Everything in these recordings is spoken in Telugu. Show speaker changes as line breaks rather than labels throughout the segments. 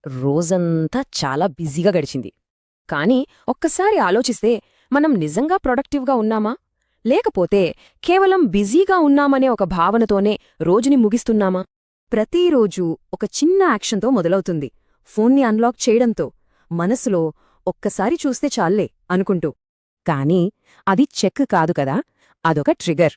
రోజంతా చాలా బిజీగా గడిచింది. కానీ ఒక్కసారి ఆలోచిస్తే మనం నిజంగా ప్రొడక్టివ్గా ఉన్నామా? లేకపోతే కేవలం బిజీగా ఉన్నామనే ఒక భావనతోనే రోజుని ముగిస్తున్నామా?
ప్రతిరోజూ ఒక చిన్న యాక్షన్తో మొదలవుతుంది. ఫోన్ని అన్లాక్ చేయడంతో, మనసులో ఒక్కసారి చూస్తే చాల్లే అనుకుంటూ.
కానీ అది చెక్ కాదు కదా, అదొక ట్రిగర్.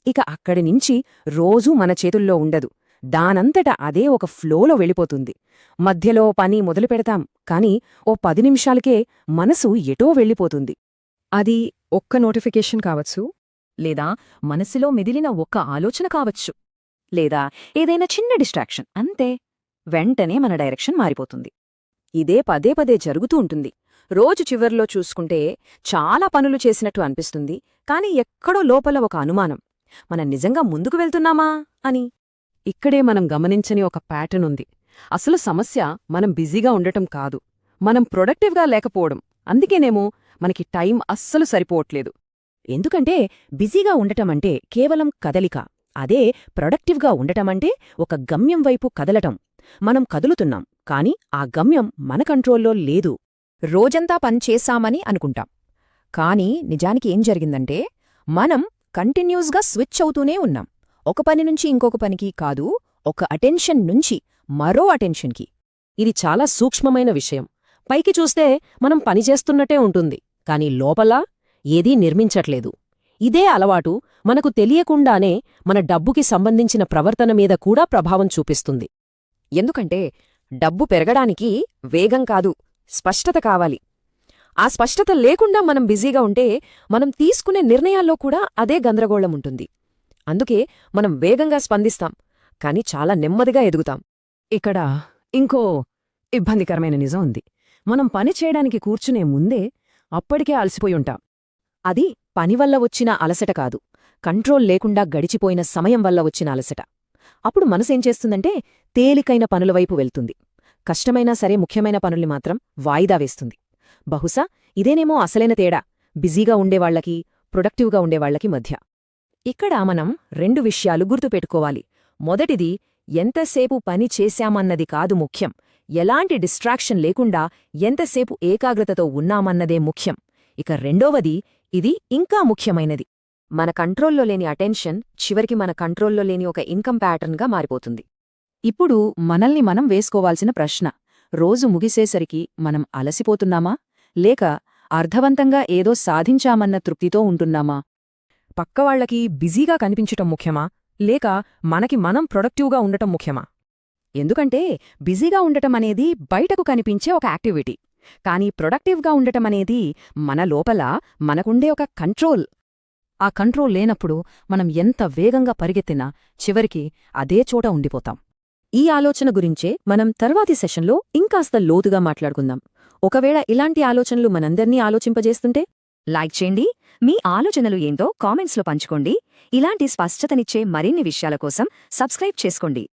ఇక అక్కడి నుంచి రోజూ మన చేతుల్లో ఉండదు. దానంతట అదే ఒక ఫ్లోలో వెళ్ళిపోతుంది. మధ్యలో పని మొదలుపెడతాం, కాని ఓ 10 నిమిషాలకే మనసు ఎటో వెళ్ళిపోతుంది.
అది ఒక్క నోటిఫికేషన్ కావచ్చు, లేదా మనసులో మెదిలిన ఒక్క ఆలోచన కావచ్చు, లేదా ఏదైనా చిన్న డిస్ట్రాక్షన్, అంతే. వెంటనే మన డైరెక్షన్ మారిపోతుంది.
ఇదే పదే పదే జరుగుతూ ఉంటుంది. రోజు చివర్లో చూసుకుంటే చాలా పనులు చేసినట్టు అనిపిస్తుంది, కాని ఎక్కడో లోపల ఒక అనుమానం, మనం నిజంగా ముందుకు వెళ్తున్నామా అని.
ఇక్కడే మనం గమనించని ఒక ప్యాటర్న్ ఉంది. అసలు సమస్య మనం బిజీగా ఉండటం కాదు, మనం ప్రొడక్టివ్గా లేకపోవడం. అందుకేనేమో మనకి టైం అస్సలు సరిపోవట్లేదు.
ఎందుకంటే బిజీగా ఉండటమంటే కేవలం కదలిక, అదే ప్రొడక్టివ్గా ఉండటమంటే ఒక గమ్యం వైపు కదలటం. మనం కదులుతున్నాం, కాని ఆ గమ్యం మన కంట్రోల్లో లేదు. రోజంతా పనిచేశామని అనుకుంటాం, కాని నిజానికి ఏం జరిగిందంటే మనం కంటిన్యూస్గా స్విచ్ అవుతూనే ఉన్నాం. ఒక పని నుంచి ఇంకొక పనికి కాదు, ఒక అటెన్షన్ నుంచి మరో అటెన్షన్కి. ఇది చాలా సూక్ష్మమైన విషయం. పైకి చూస్తే మనం పనిచేస్తున్నట్టే ఉంటుంది, కాని లోపల ఏదీ నిర్మించట్లేదు. ఇదే అలవాటు మనకు తెలియకుండానే మన డబ్బుకి సంబంధించిన ప్రవర్తన మీద కూడా ప్రభావం చూపిస్తుంది. ఎందుకంటే డబ్బు పెరగడానికి వేగం కాదు, స్పష్టత కావాలి. ఆ స్పష్టత లేకుండా మనం బిజీగా ఉంటే మనం తీసుకునే నిర్ణయాల్లో కూడా అదే గందరగోళం ఉంటుంది. అందుకే మనం వేగంగా స్పందిస్తాం, కాని చాలా నెమ్మదిగా ఎదుగుతాం.
ఇక్కడ ఇంకో ఇబ్బందికరమైన నిజం ఉంది. మనం పని చేయడానికి కూర్చునే ముందే అప్పటికే అలసిపోయుంటాం.
అది పనివల్ల వచ్చిన అలసట కాదు, కంట్రోల్ లేకుండా గడిచిపోయిన సమయం వల్ల వచ్చిన అలసట. అప్పుడు మనసేం చేస్తుందంటే తేలికైన పనులవైపు వెళ్తుంది. కష్టమైనా సరే ముఖ్యమైన పనుల్ని మాత్రం వాయిదా వేస్తుంది. బహుశా ఇదేనేమో అసలైన తేడా బిజీగా ఉండేవాళ్లకి, ప్రొడక్టివ్గా ఉండేవాళ్లకి మధ్య. ఇక్కడ మనం 2 విషయాలు గుర్తుపెట్టుకోవాలి. మొదటిది, ఎంతసేపు పని చేశామన్నది కాదు ముఖ్యం, ఎలాంటి డిస్ట్రాక్షన్ లేకుండా ఎంతసేపు ఏకాగ్రతతో ఉన్నామన్నదే ముఖ్యం. ఇక రెండోవది, ఇది ఇంకా ముఖ్యమైనది, మన కంట్రోల్లో లేని అటెన్షన్ చివరికి మన కంట్రోల్లో లేని ఒక ఇన్కమ్ ప్యాటర్న్గా మారిపోతుంది.
ఇప్పుడు మనల్ని మనం వేసుకోవాల్సిన ప్రశ్న, రోజు ముగిసేసరికి మనం అలసిపోతున్నామా, లేక అర్థవంతంగా ఏదో సాధించామన్న తృప్తితో ఉంటున్నామా?
పక్కవాళ్లకి బిజీగా కనిపించటం ముఖ్యమా, లేక మనకి మనం ప్రొడక్టివ్గా ఉండటం ముఖ్యమా? ఎందుకంటే బిజీగా ఉండటం అనేది బయటకు కనిపించే ఒక యాక్టివిటీ, కానీ ప్రొడక్టివ్గా ఉండటం అనేది మన లోపల మనకుండే ఒక కంట్రోల్.
ఆ కంట్రోల్ లేనప్పుడు మనం ఎంత వేగంగా పరిగెత్తినా చివరికి అదే చోట ఉండిపోతాం.
ఈ ఆలోచన గురించే మనం తర్వాతి సెషన్లో ఇంకాస్త లోతుగా మాట్లాడుకుందాం. ఒకవేళ ఇలాంటి ఆలోచనలు మనందర్నీ ఆలోచింపజేస్తుంటే లైక్ చేయండి, మీ ఆలోచనలు ఏంటో కామెంట్స్లో పంచుకోండి. ఇలాంటి స్పష్టతనిచ్చే మరిన్ని విషయాల కోసం సబ్స్క్రైబ్ చేసుకోండి.